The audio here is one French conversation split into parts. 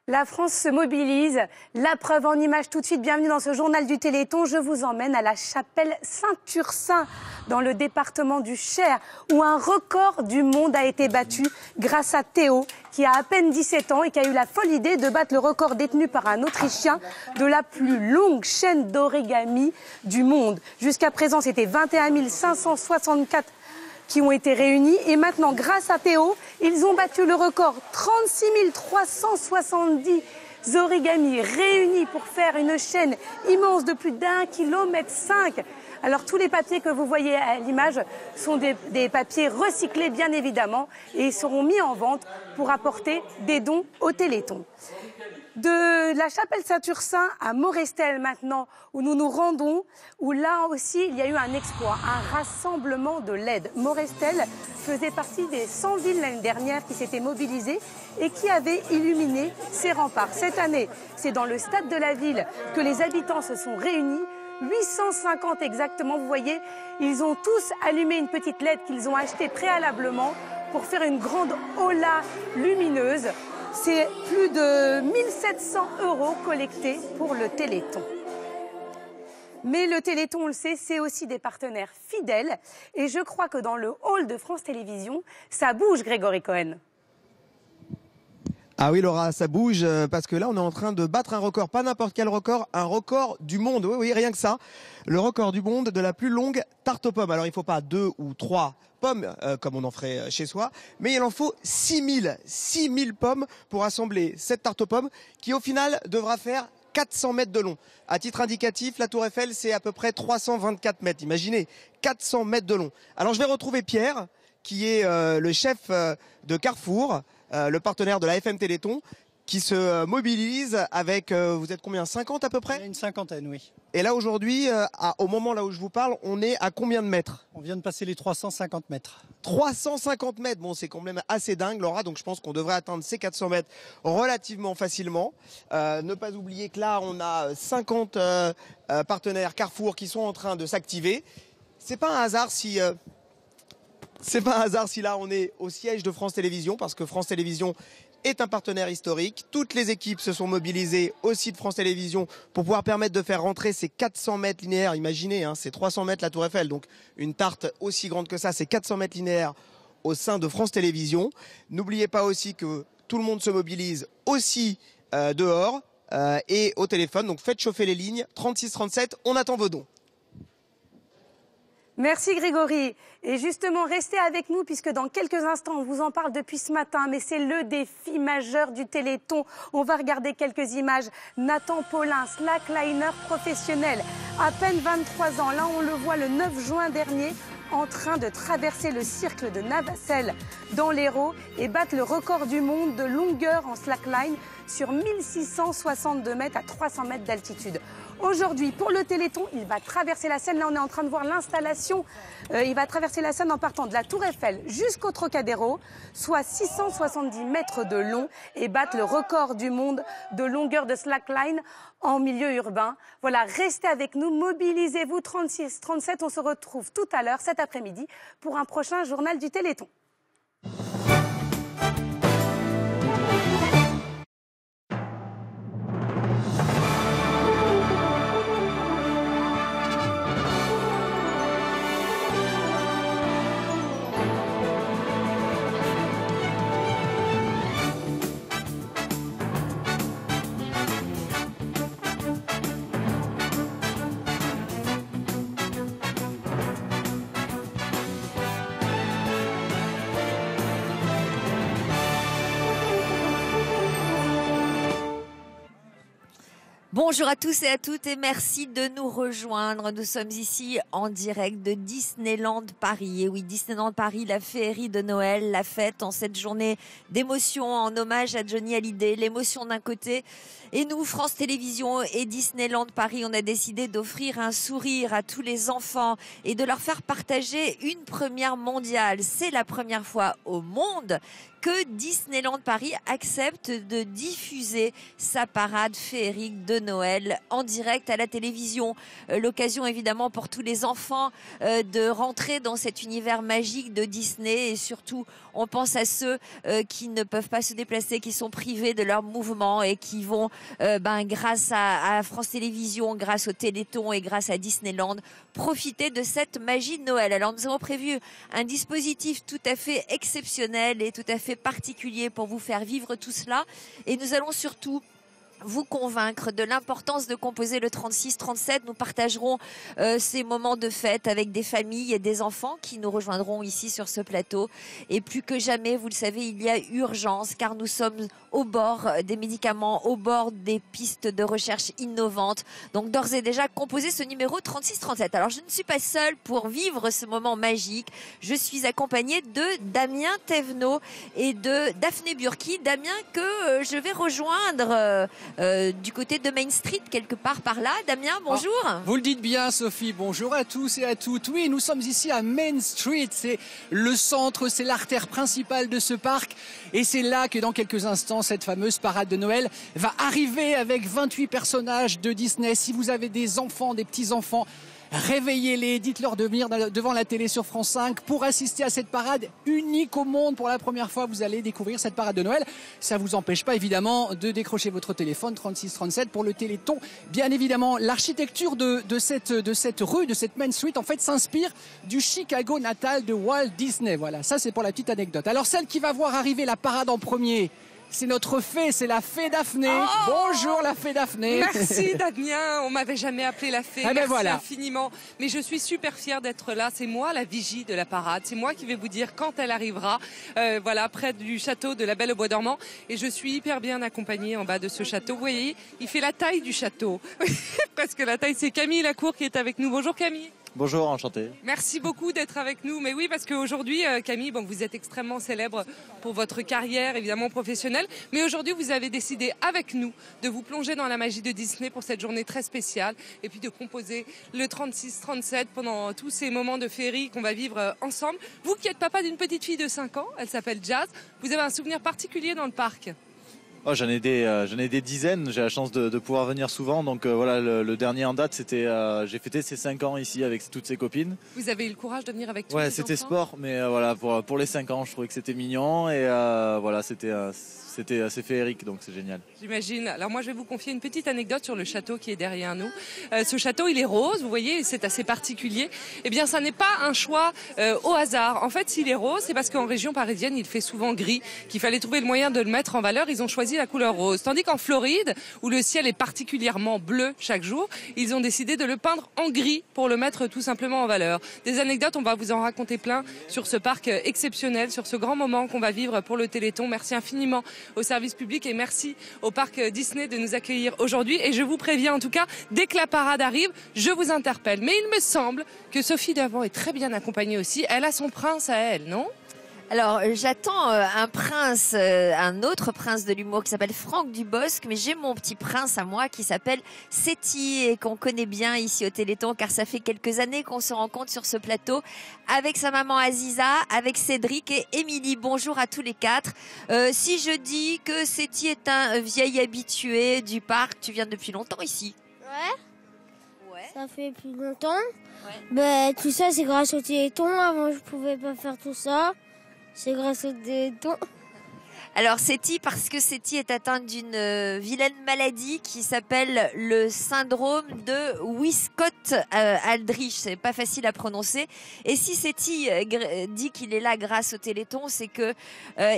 La France se mobilise. La preuve en images tout de suite. Bienvenue dans ce journal du Téléthon. Je vous emmène à la chapelle Saint-Ursin, dans le département du Cher, où un record du monde a été battu grâce à Théo, qui a à peine 17 ans et qui a eu la folle idée de battre le record détenu par un Autrichien de la plus longue chaîne d'origami du monde. Jusqu'à présent, c'était 21 564 qui ont été réunis. Et maintenant, grâce à Théo, ils ont battu le record. 36 370 origamis réunis pour faire une chaîne immense de plus d'1,5 kilomètre. Alors, tous les papiers que vous voyez à l'image sont des papiers recyclés, bien évidemment, et ils seront mis en vente pour apporter des dons au Téléthon. De la chapelle Saint-Ursin à Morestel maintenant, où nous nous rendons, où là aussi il y a eu un exploit, un rassemblement de l'aide. Morestel faisait partie des 100 villes l'année dernière qui s'étaient mobilisées et qui avaient illuminé ses remparts. Cette année, c'est dans le stade de la ville que les habitants se sont réunis. 850 exactement, vous voyez, ils ont tous allumé une petite LED qu'ils ont achetée préalablement pour faire une grande hola lumineuse. C'est plus de 1700 € collectés pour le Téléthon. Mais le Téléthon, on le sait, c'est aussi des partenaires fidèles. Et je crois que dans le hall de France Télévisions, ça bouge, Grégory Cohen. Ah oui Laura, ça bouge parce que là on est en train de battre un record, pas n'importe quel record, un record du monde, oui rien que ça, le record du monde de la plus longue tarte aux pommes. Alors il ne faut pas 2 ou 3 pommes comme on en ferait chez soi, mais il en faut 6000 pommes pour assembler cette tarte aux pommes qui au final devra faire 400 mètres de long. À titre indicatif, la Tour Eiffel c'est à peu près 324 mètres, imaginez, 400 mètres de long. Alors je vais retrouver Pierre qui est le chef de Carrefour, le partenaire de la FM Téléthon, qui se mobilise avec, vous êtes combien, 50 à peu près? Une cinquantaine, oui. Et là aujourd'hui, au moment là où je vous parle, on est à combien de mètres? On vient de passer les 350 mètres. 350 mètres, bon c'est quand même assez dingue Laura, donc je pense qu'on devrait atteindre ces 400 mètres relativement facilement. Ne pas oublier que là on a 50 partenaires Carrefour qui sont en train de s'activer. C'est pas un hasard si... C'est pas un hasard si là on est au siège de France Télévisions, parce que France Télévisions est un partenaire historique. Toutes les équipes se sont mobilisées aussi de France Télévisions pour pouvoir permettre de faire rentrer ces 400 mètres linéaires. Imaginez, hein, c'est 300 mètres la Tour Eiffel, donc une tarte aussi grande que ça, c'est 400 mètres linéaires au sein de France Télévisions. N'oubliez pas aussi que tout le monde se mobilise aussi dehors et au téléphone. Donc faites chauffer les lignes, 3637, on attend vos dons. Merci Grégory. Et justement, restez avec nous puisque dans quelques instants, on vous en parle depuis ce matin, mais c'est le défi majeur du Téléthon. On va regarder quelques images. Nathan Paulin, slackliner professionnel, à peine 23 ans. Là, on le voit le 9 juin dernier en train de traverser le cercle de Navacelles dans l'Hérault et battre le record du monde de longueur en slackline sur 1662 mètres à 300 mètres d'altitude. Aujourd'hui, pour le Téléthon, il va traverser la Seine. Là, on est en train de voir l'installation. Il va traverser la Seine en partant de la Tour Eiffel jusqu'au Trocadéro, soit 670 mètres de long, et battre le record du monde de longueur de slackline en milieu urbain. Voilà, restez avec nous, mobilisez-vous 36-37. On se retrouve tout à l'heure, cet après-midi, pour un prochain journal du Téléthon. Bonjour à tous et à toutes et merci de nous rejoindre. Nous sommes ici en direct de Disneyland Paris. Et oui, Disneyland Paris, la féerie de Noël, la fête en cette journée d'émotion en hommage à Johnny Hallyday. L'émotion d'un côté. Et nous, France Télévisions et Disneyland Paris, on a décidé d'offrir un sourire à tous les enfants et de leur faire partager une première mondiale. C'est la première fois au monde que Disneyland Paris accepte de diffuser sa parade féerique de Noël en direct à la télévision. L'occasion évidemment pour tous les enfants de rentrer dans cet univers magique de Disney, et surtout on pense à ceux qui ne peuvent pas se déplacer, qui sont privés de leur mouvement et qui vont grâce à France Télévisions, grâce au Téléthon et grâce à Disneyland profiter de cette magie de Noël. Alors nous avons prévu un dispositif tout à fait exceptionnel et tout à fait particulier pour vous faire vivre tout cela, et nous allons surtout vous convaincre de l'importance de composer le 36-37. Nous partagerons ces moments de fête avec des familles et des enfants qui nous rejoindront ici sur ce plateau. Et plus que jamais, vous le savez, il y a urgence car nous sommes au bord des médicaments, au bord des pistes de recherche innovantes. Donc d'ores et déjà, composez ce numéro 36-37. Alors je ne suis pas seule pour vivre ce moment magique. Je suis accompagnée de Damien Thévenot et de Daphné Burki. Damien que je vais rejoindre du côté de Main Street, quelque part par là. Damien, bonjour. Vous le dites bien, Sophie. Bonjour à tous et à toutes. Oui, nous sommes ici à Main Street. C'est le centre, c'est l'artère principale de ce parc. Et c'est là que dans quelques instants, cette fameuse parade de Noël va arriver avec 28 personnages de Disney. Si vous avez des enfants, des petits-enfants, réveillez-les, dites-leur de venir devant la télé sur France 5 pour assister à cette parade unique au monde. Pour la première fois, vous allez découvrir cette parade de Noël. Ça ne vous empêche pas évidemment de décrocher votre téléphone 3637 pour le Téléthon. Bien évidemment, l'architecture de cette rue, de cette Main Street, en fait, s'inspire du Chicago natal de Walt Disney. Voilà, ça c'est pour la petite anecdote. Alors celle qui va voir arriver la parade en premier, c'est notre fée, c'est la fée Daphné. Oh, bonjour la fée Daphné. Merci Damien, on m'avait jamais appelé la fée. Merci voilà. Infiniment. Mais je suis super fière d'être là. C'est moi la vigie de la parade. C'est moi qui vais vous dire quand elle arrivera. Voilà, près du château de la Belle au Bois dormant. Et je suis hyper bien accompagnée en bas de ce château. Vous voyez, il fait la taille du château. Presque la taille. C'est Camille Lacour qui est avec nous. Bonjour Camille. Bonjour, enchanté. Merci beaucoup d'être avec nous. Mais oui, parce qu'aujourd'hui, Camille, vous êtes extrêmement célèbre pour votre carrière, évidemment professionnelle. Mais aujourd'hui, vous avez décidé avec nous de vous plonger dans la magie de Disney pour cette journée très spéciale. Et puis de composer le 36-37 pendant tous ces moments de féerie qu'on va vivre ensemble. Vous qui êtes papa d'une petite fille de 5 ans, elle s'appelle Jazz. Vous avez un souvenir particulier dans le parc? Oh, j'en ai des dizaines, j'ai la chance de pouvoir venir souvent. Donc voilà, le dernier en date, c'était j'ai fêté ses 5 ans ici avec toutes ses copines. Vous avez eu le courage de venir avec tous les Ouais, enfants? c'était sport, mais voilà, pour les 5 ans, je trouvais que c'était mignon. Et voilà, c'était assez féerique, donc c'est génial. J'imagine. Alors moi, je vais vous confier une petite anecdote sur le château qui est derrière nous. Ce château, il est rose, vous voyez, c'est assez particulier. Eh bien, ça n'est pas un choix au hasard. En fait, s'il est rose, c'est parce qu'en région parisienne, il fait souvent gris, qu'il fallait trouver le moyen de le mettre en valeur. Ils ont choisi la couleur rose. Tandis qu'en Floride, où le ciel est particulièrement bleu chaque jour, ils ont décidé de le peindre en gris pour le mettre tout simplement en valeur. Des anecdotes, on va vous en raconter plein sur ce parc exceptionnel, sur ce grand moment qu'on va vivre pour le Téléthon. Merci infiniment au service public et merci au parc Disney de nous accueillir aujourd'hui. Et je vous préviens en tout cas, dès que la parade arrive, je vous interpelle. Mais il me semble que Sophie Davant est très bien accompagnée aussi. Elle a son prince à elle, non ? Alors, j'attends un prince, un autre prince de l'humour qui s'appelle Franck Dubosc, mais j'ai mon petit prince à moi qui s'appelle Séti et qu'on connaît bien ici au Téléthon car ça fait quelques années qu'on se rencontre sur ce plateau avec sa maman Aziza, avec Cédric et Émilie. Bonjour à tous les quatre. Si je dis que Séti est un vieil habitué du parc, tu viens depuis longtemps ici? Ouais. Ça fait plus longtemps. Ouais. Tout ça, c'est grâce au Téléthon. Avant, je pouvais pas faire tout ça. C'est grâce au Téléthon. Alors Séti, parce que Séti est atteinte d'une vilaine maladie qui s'appelle le syndrome de Wiskott-Aldrich. C'est pas facile à prononcer. Et si Séti dit qu'il est là grâce au Téléthon, c'est que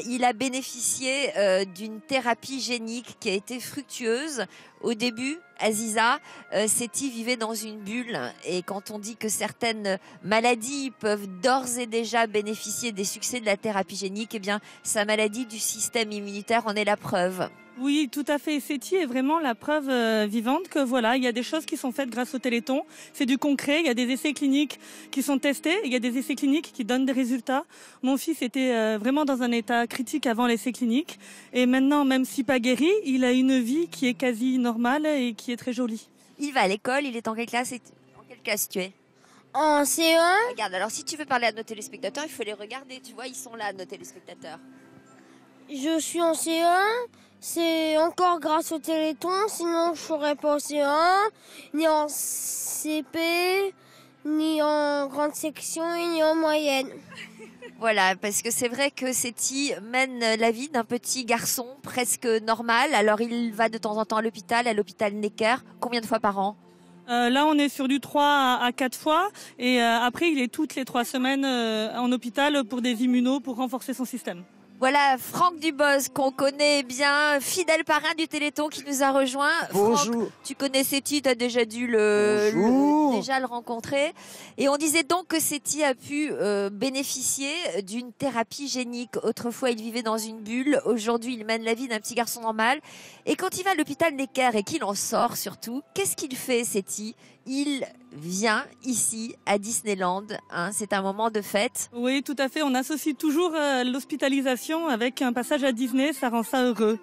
il a bénéficié d'une thérapie génique qui a été fructueuse. Au début, Aziza, Séti vivait dans une bulle et quand on dit que certaines maladies peuvent d'ores et déjà bénéficier des succès de la thérapie génique, eh bien, sa maladie du système immunitaire en est la preuve. Oui, tout à fait. Séti est vraiment la preuve vivante que voilà, il y a des choses qui sont faites grâce au Téléthon. C'est du concret. Il y a des essais cliniques qui sont testés. Il y a des essais cliniques qui donnent des résultats. Mon fils était vraiment dans un état critique avant l'essai clinique. Et maintenant, même si pas guéri, il a une vie qui est quasi normale et qui est très jolie. Il va à l'école. Il est en quelle classe? En quelle classe tu es? En CE1. Regarde, alors si tu veux parler à nos téléspectateurs, il faut les regarder. Tu vois, ils sont là, nos téléspectateurs. Je suis en C1, c'est encore grâce au Téléthon, sinon je serais pas en C1, ni en CP, ni en grande section, ni en moyenne. Voilà, parce que c'est vrai que Seti mène la vie d'un petit garçon presque normal. Alors il va de temps en temps à l'hôpital Necker. Combien de fois par an? Là, on est sur du 3 à 4 fois. Et après, il est toutes les 3 semaines en hôpital pour des immunos, pour renforcer son système. Voilà, Franck Dubos, qu'on connaît bien, fidèle parrain du Téléthon qui nous a rejoint. Bonjour. Franck, tu connais Seti, tu as déjà dû déjà le rencontrer. Et on disait donc que Seti a pu bénéficier d'une thérapie génique. Autrefois, il vivait dans une bulle. Aujourd'hui, il mène la vie d'un petit garçon normal. Et quand il va à l'hôpital Necker et qu'il en sort surtout, qu'est-ce qu'il fait, Seti? Il vient ici à Disneyland, hein, c'est un moment de fête. Oui, tout à fait. On associe toujours l'hospitalisation avec un passage à Disney, ça rend ça heureux.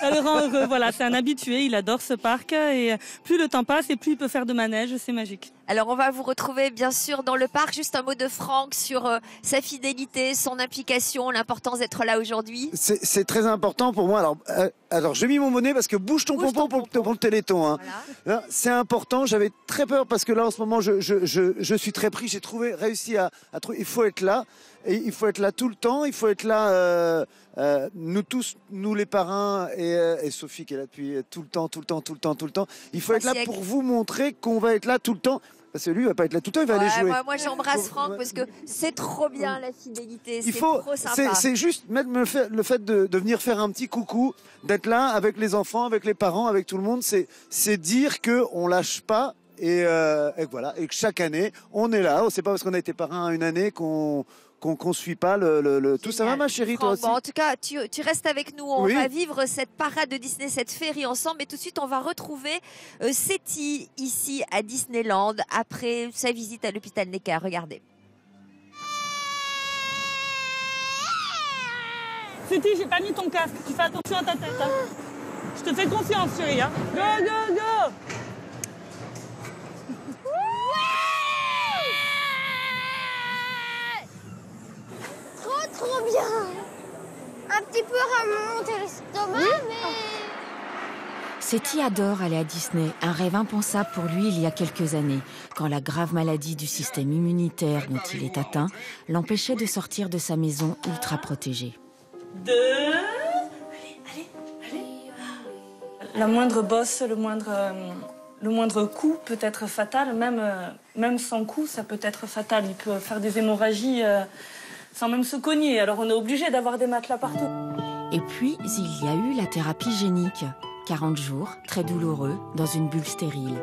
Ça le rend heureux, voilà, c'est un habitué, il adore ce parc et plus le temps passe et plus il peut faire de manège, c'est magique. Alors on va vous retrouver bien sûr dans le parc, juste un mot de Franck sur sa fidélité, son implication, l'importance d'être là aujourd'hui. C'est très important pour moi. Alors j'ai mis mon bonnet parce que bouge ton pompon pour le Téléthon. Hein. Voilà. C'est important, j'avais très peur parce que là en ce moment je suis très pris, j'ai réussi à trouver, il faut être là. Et il faut être là tout le temps, il faut être là, nous tous, nous les parrains et Sophie qui est là depuis tout le temps. Il faut être là pour vous montrer qu'on va être là tout le temps. Parce que lui, il va pas être là tout le temps, il va aller jouer. Moi j'embrasse Franck parce que c'est trop bien la fidélité, c'est trop sympa. C'est juste même le fait de venir faire un petit coucou, d'être là avec les enfants, avec les parents, avec tout le monde, c'est dire qu'on lâche pas. Et voilà, et que chaque année, on est là. C'est pas parce qu'on a été parrain une année qu'on suit pas tout. Ça va, ma chérie, toi aussi? Bon, en tout cas, tu restes avec nous. On va vivre cette parade de Disney, cette féerie ensemble. Et tout de suite, on va retrouver Seti ici à Disneyland après sa visite à l'hôpital Necker. Regardez. Seti, j'ai pas mis ton casque. Tu fais attention à ta tête. Hein. Je te fais confiance, chérie. Hein. Go, go, go! Trop bien. Un petit peu remonter l'estomac, mais... Seti adore aller à Disney, un rêve impensable pour lui il y a quelques années, quand la grave maladie du système immunitaire dont il est atteint l'empêchait de sortir de sa maison ultra protégée. Allez. La moindre bosse, le moindre coup peut être fatal, même sans coup, ça peut être fatal. Il peut faire des hémorragies... sans même se cogner, alors on est obligé d'avoir des matelas partout. Et puis, il y a eu la thérapie génique. 40 jours, très douloureux, dans une bulle stérile.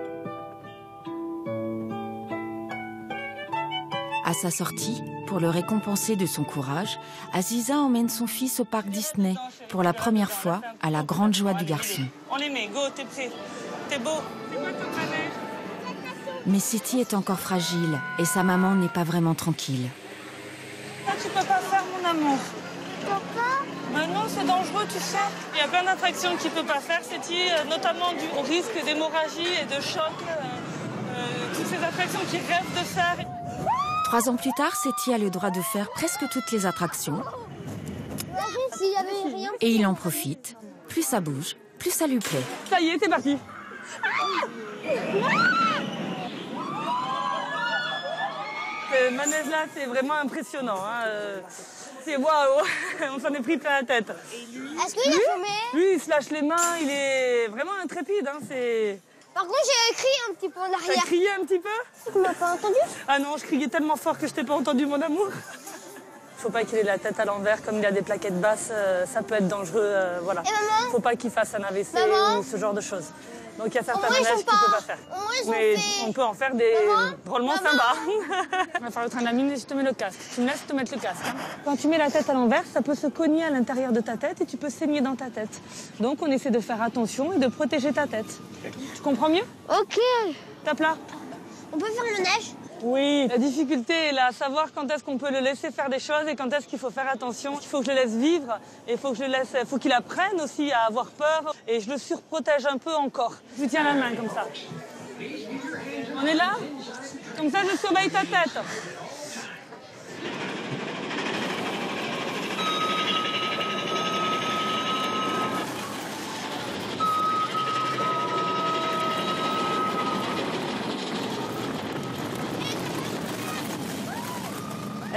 À sa sortie, pour le récompenser de son courage, Aziza emmène son fils au parc Disney, pour la première fois, à la grande joie du garçon. On les met, go, t'es prêt, t'es beau. Mais Seti est encore fragile, et sa maman n'est pas vraiment tranquille. Tu peux pas faire, mon amour. Pourquoi? Non, c'est dangereux, tu sais. Il y a plein d'attractions qu'il peut pas faire, Seti, notamment au risque d'hémorragie et de choc. Toutes ces attractions qu'il rêve de faire. 3 ans plus tard, Seti a le droit de faire presque toutes les attractions. Et il en profite. Plus ça bouge, plus ça lui plaît. Ça y est, t'es parti. Ce manège-là, c'est vraiment impressionnant. Hein. C'est waouh, on s'en est pris plein la tête. Est-ce qu'il a fumé? Lui, il se lâche les mains, il est vraiment intrépide. Hein. Par contre, j'ai crié un petit peu en arrière. T'as crié un petit peu? Tu m'as pas entendu? Ah non, je criais tellement fort que je t'ai pas entendu, mon amour. Faut pas qu'il ait la tête à l'envers, comme il a des plaquettes basses, ça peut être dangereux, voilà. Et maman? Faut pas qu'il fasse un AVC ou ce genre de choses. Donc il y a certains manèges qu'il peut pas faire. Mais on peut en faire des drôlement sympas. On va faire le train de la mine et je te mets le casque. Tu me laisses te mettre le casque. Hein. Quand tu mets la tête à l'envers, ça peut se cogner à l'intérieur de ta tête et tu peux saigner dans ta tête. Donc on essaie de faire attention et de protéger ta tête. Tu comprends mieux? Ok. Tape là. On peut faire le manège? Oui, la difficulté est là, savoir quand est-ce qu'on peut le laisser faire des choses et quand est-ce qu'il faut faire attention. Il faut que je le laisse vivre et il faut qu'il apprenne aussi à avoir peur et je le surprotège un peu encore. Je lui tiens la main comme ça. On est là? Comme ça, je surveille ta tête.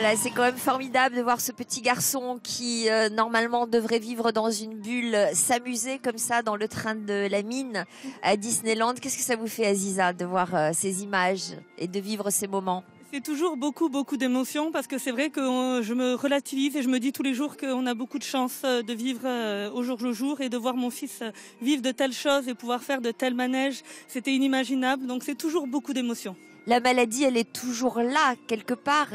Voilà, c'est quand même formidable de voir ce petit garçon qui normalement devrait vivre dans une bulle, s'amuser comme ça dans le train de la mine à Disneyland. Qu'est-ce que ça vous fait, Aziza, de voir ces images et de vivre ces moments? C'est toujours beaucoup d'émotions parce que c'est vrai que je me relativise et je me dis tous les jours qu'on a beaucoup de chance de vivre au jour le jour et de voir mon fils vivre de telles choses et pouvoir faire de tels manèges. C'était inimaginable, donc c'est toujours beaucoup d'émotions. La maladie, elle est toujours là, quelque part.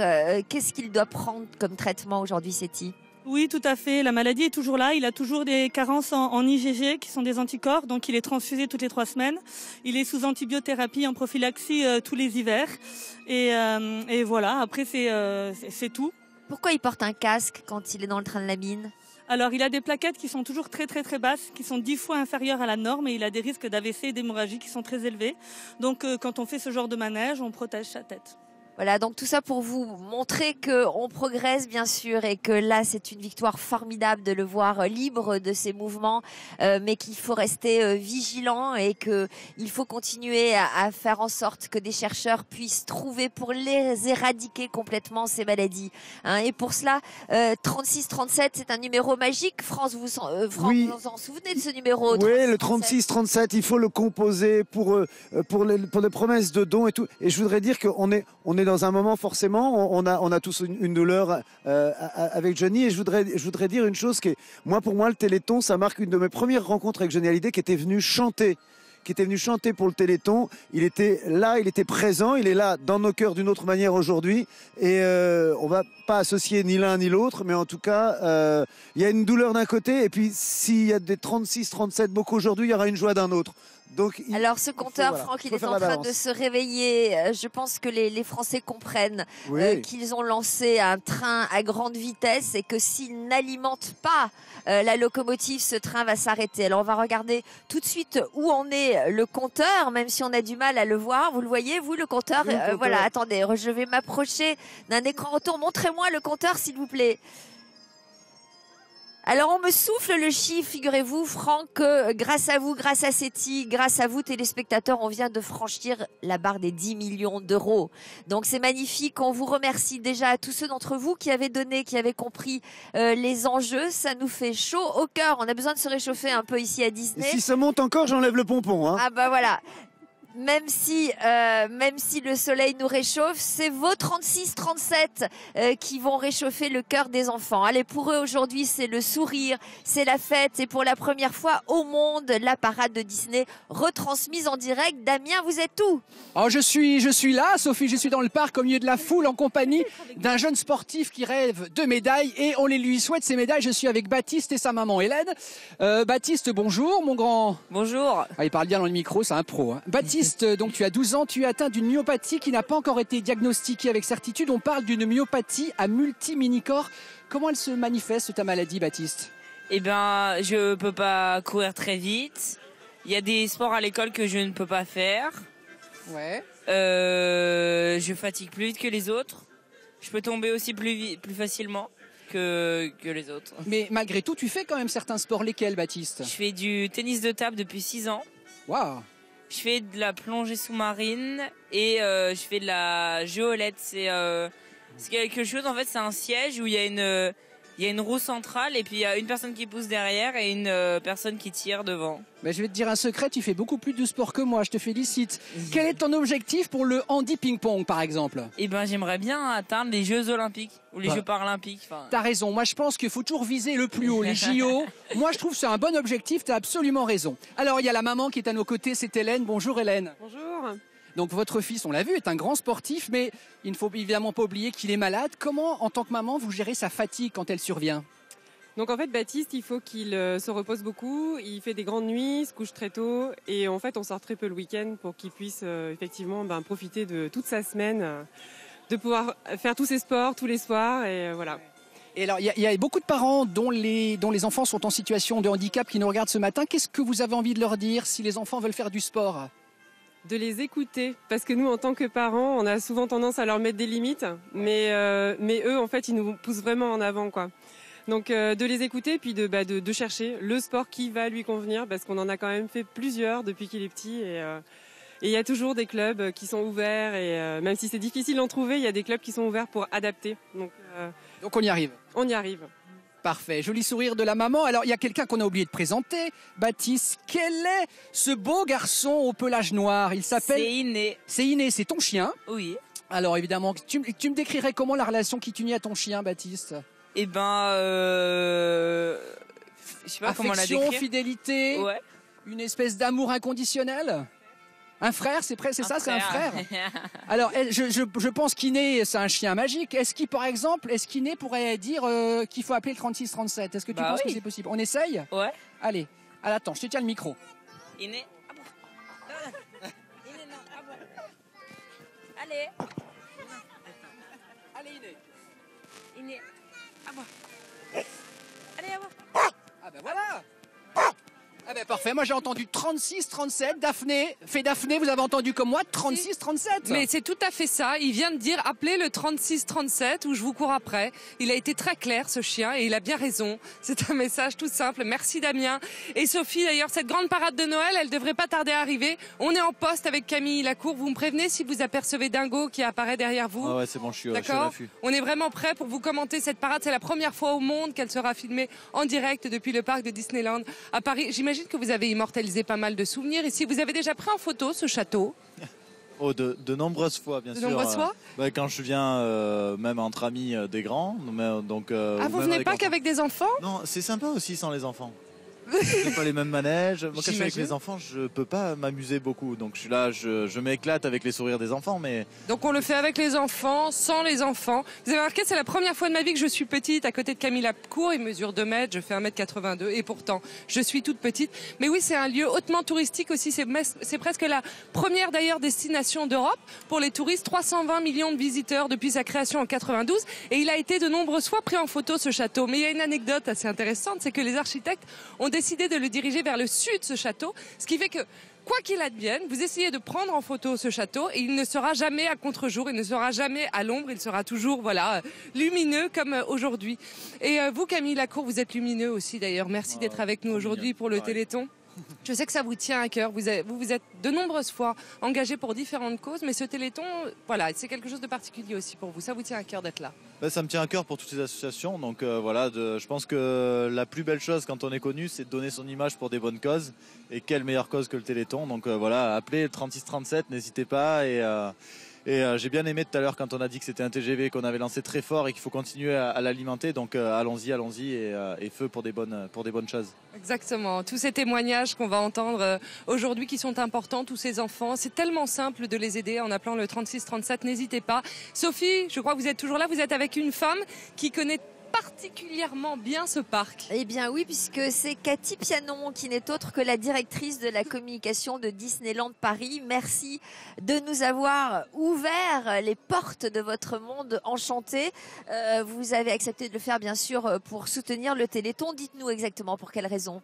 Qu'est-ce qu'il doit prendre comme traitement aujourd'hui, Seti? Oui, tout à fait. La maladie est toujours là. Il a toujours des carences en IgG, qui sont des anticorps. Donc, il est transfusé toutes les 3 semaines. Il est sous antibiothérapie en prophylaxie tous les hivers. Et voilà. Après, c'est tout. Pourquoi il porte un casque quand il est dans le train de la mine? Alors, il a des plaquettes qui sont toujours très basses, qui sont 10 fois inférieures à la norme. Et il a des risques d'AVC et d'hémorragie qui sont très élevés. Donc, quand on fait ce genre de manège, on protège sa tête. Voilà, donc tout ça pour vous montrer qu'on progresse bien sûr et que là c'est une victoire formidable de le voir libre de ses mouvements, mais qu'il faut rester vigilant et qu'il faut continuer à faire en sorte que des chercheurs puissent trouver pour les éradiquer complètement ces maladies. Hein, et pour cela, 36-37 c'est un numéro magique. France, vous vous en souvenez de ce numéro? Oui, le 36-37, il faut le composer pour les promesses de dons et tout. Et je voudrais dire qu'on est dans un moment forcément, on a tous une douleur avec Johnny, et je voudrais dire une chose pour moi le Téléthon, ça marque une de mes premières rencontres avec Johnny Hallyday qui était venu chanter pour le Téléthon. Il était là, il était présent, il est là dans nos cœurs d'une autre manière aujourd'hui, et on va pas associer ni l'un ni l'autre, mais en tout cas il y a une douleur d'un côté, et puis s'il y a des 36-37 beaucoup aujourd'hui, il y aura une joie d'un autre. Donc, alors ce compteur, Franck, il est en train de se réveiller. Je pense que les Français comprennent qu'ils ont lancé un train à grande vitesse et que s'ils n'alimentent pas la locomotive, ce train va s'arrêter. Alors on va regarder tout de suite où en est le compteur, même si on a du mal à le voir. Vous le voyez, vous, le compteur, voilà, attendez, je vais m'approcher d'un écran retour. Montrez-moi le compteur, s'il vous plaît. Alors, on me souffle le chiffre, figurez-vous, Franck, que grâce à vous, grâce à Seti, grâce à vous, téléspectateurs, on vient de franchir la barre des 10 millions d'euros. Donc, c'est magnifique. On vous remercie déjà à tous ceux d'entre vous qui avaient donné, qui avaient compris les enjeux. Ça nous fait chaud au cœur. On a besoin de se réchauffer un peu ici à Disney. Et si ça monte encore, j'enlève le pompon. Hein. Ah bah voilà. Même si le soleil nous réchauffe, c'est vos 36-37 qui vont réchauffer le cœur des enfants. Allez, pour eux aujourd'hui, c'est le sourire, c'est la fête, et pour la première fois au monde, la parade de Disney retransmise en direct. Damien, vous êtes où? Oh, je suis là, Sophie, je suis dans le parc au milieu de la foule en compagnie d'un jeune sportif qui rêve de médailles, et on les lui souhaite ces médailles. Je suis avec Baptiste et sa maman Hélène. Baptiste, bonjour mon grand. Bonjour. Ah, il parle bien dans le micro, c'est un pro. Hein. Baptiste, donc tu as 12 ans, tu es atteint d'une myopathie qui n'a pas encore été diagnostiquée avec certitude. On parle d'une myopathie à multiminicorps. Comment elle se manifeste, ta maladie, Baptiste? Eh ben, je peux pas courir très vite. Il y a des sports à l'école que je ne peux pas faire. Ouais. Je fatigue plus vite que les autres. Je peux tomber aussi plus facilement que les autres. Mais malgré tout, tu fais quand même certains sports. Lesquels, Baptiste? Je fais du tennis de table depuis 6 ans. Waouh. Je fais de la plongée sous-marine et je fais de la géolette. C'est quelque chose, en fait, c'est un siège où il y a une roue centrale et puis il y a une personne qui pousse derrière et une personne qui tire devant. Mais je vais te dire un secret, tu fais beaucoup plus de sport que moi, je te félicite. Quel est ton objectif pour le handi ping-pong, par exemple? Eh ben, j'aimerais bien atteindre les Jeux Olympiques ou les Jeux Paralympiques. Enfin... T'as raison, moi je pense qu'il faut toujours viser le plus haut, les JO. Moi je trouve que c'est un bon objectif, t'as absolument raison. Alors il y a la maman qui est à nos côtés, c'est Hélène. Bonjour Hélène. Bonjour. Donc votre fils, on l'a vu, est un grand sportif, mais il ne faut évidemment pas oublier qu'il est malade. Comment, en tant que maman, vous gérez sa fatigue quand elle survient? Donc en fait, Baptiste, il faut qu'il se repose beaucoup. Il fait des grandes nuits, il se couche très tôt. Et en fait, on sort très peu le week-end pour qu'il puisse effectivement profiter de toute sa semaine, de pouvoir faire tous ses sports tous les soirs. Et voilà. Et alors, il y a beaucoup de parents dont les enfants sont en situation de handicap qui nous regardent ce matin. Qu'est-ce que vous avez envie de leur dire si les enfants veulent faire du sport? De les écouter, parce que nous, en tant que parents, on a souvent tendance à leur mettre des limites, mais eux, en fait, ils nous poussent vraiment en avant, quoi. Donc, de les écouter, puis de chercher le sport qui va lui convenir, parce qu'on en a quand même fait plusieurs depuis qu'il est petit, Et il y a toujours des clubs qui sont ouverts et même si c'est difficile d'en trouver, il y a des clubs qui sont ouverts pour adapter. Donc on y arrive. On y arrive. Parfait, joli sourire de la maman. Alors il y a quelqu'un qu'on a oublié de présenter, Baptiste. Quel est ce beau garçon au pelage noir? Il s'appelle... C'est Iné. C'est Iné, c'est ton chien? Oui. Alors évidemment, tu me décrirais comment la relation qui t'unit à ton chien, Baptiste? Eh ben, je sais pas comment la décrire. Fidélité, ouais. Une espèce d'amour inconditionnel. Un frère, c'est ça, c'est un frère. Alors, je pense qu'Iné, c'est un chien magique. Est-ce qu'Iné pourrait dire qu'il faut appeler le 3637? Est-ce que tu penses que c'est possible? On essaye? Ouais. Allez, attends, je te tiens le micro. Iné, ah bon. Iné, non, ah bon. Allez. Allez, Iné. Iné, ah bon. Allez, ah bon. Ah ben voilà. Ah ben parfait, moi j'ai entendu 36-37, Daphné, vous avez entendu comme moi 36-37. Mais c'est tout à fait ça, il vient de dire appelez le 36-37 ou je vous cours après. Il a été très clair ce chien et il a bien raison, c'est un message tout simple. Merci Damien. Et Sophie d'ailleurs, cette grande parade de Noël, elle devrait pas tarder à arriver. On est en poste avec Camille Lacour, vous me prévenez si vous apercevez Dingo qui apparaît derrière vous. Ah ouais, c'est bon, je suis à l'affût. On est vraiment prêt pour vous commenter cette parade, c'est la première fois au monde qu'elle sera filmée en direct depuis le parc de Disneyland à Paris. J'imagine que vous avez immortalisé pas mal de souvenirs ici. Vous avez déjà pris en photo ce château? Oh, de nombreuses fois, bien sûr. De nombreuses fois quand je viens, même entre amis des grands. Donc, vous venez pas qu'avec des enfants? Non, c'est sympa aussi sans les enfants. C'est pas les mêmes manèges. Moi, quand je suis avec les enfants, je peux pas m'amuser beaucoup. Donc, je suis là, je m'éclate avec les sourires des enfants. Mais... Donc, on le fait avec les enfants, sans les enfants. Vous avez remarqué, c'est la première fois de ma vie que je suis petite à côté de Camille Lacour. Il mesure 2 mètres, je fais 1m82 et pourtant, je suis toute petite. Mais oui, c'est un lieu hautement touristique aussi. C'est presque la première d'ailleurs destination d'Europe pour les touristes. 320 millions de visiteurs depuis sa création en 92. Et il a été de nombreuses fois pris en photo, ce château. Mais il y a une anecdote assez intéressante, c'est que les architectes ont décidé de le diriger vers le sud, ce château, ce qui fait que quoi qu'il advienne, vous essayez de prendre en photo ce château et il ne sera jamais à contre-jour, il ne sera jamais à l'ombre, il sera toujours lumineux comme aujourd'hui. Et vous, Camille Lacour, vous êtes lumineux aussi d'ailleurs. Merci d'être avec nous aujourd'hui pour le Téléthon. Je sais que ça vous tient à cœur. Vous êtes de nombreuses fois engagé pour différentes causes, mais ce Téléthon, c'est quelque chose de particulier aussi pour vous. Ça vous tient à cœur d'être là? Ça me tient à cœur pour toutes ces associations. Donc je pense que la plus belle chose quand on est connu, c'est de donner son image pour des bonnes causes. Et quelle meilleure cause que le Téléthon. Donc appelez le 3637, n'hésitez pas. Et j'ai bien aimé tout à l'heure quand on a dit que c'était un TGV qu'on avait lancé très fort et qu'il faut continuer à l'alimenter. Donc allons-y et feu pour des bonnes choses. Exactement. Tous ces témoignages qu'on va entendre aujourd'hui qui sont importants, tous ces enfants, c'est tellement simple de les aider en appelant le 3637. N'hésitez pas. Sophie, je crois que vous êtes toujours là. Vous êtes avec une femme qui connaît particulièrement bien ce parc. Eh bien oui, puisque c'est Cathy Pianon qui n'est autre que la directrice de la communication de Disneyland Paris. Merci de nous avoir ouvert les portes de votre monde enchanté. Vous avez accepté de le faire bien sûr pour soutenir le Téléthon. Dites-nous exactement pour quelle raison.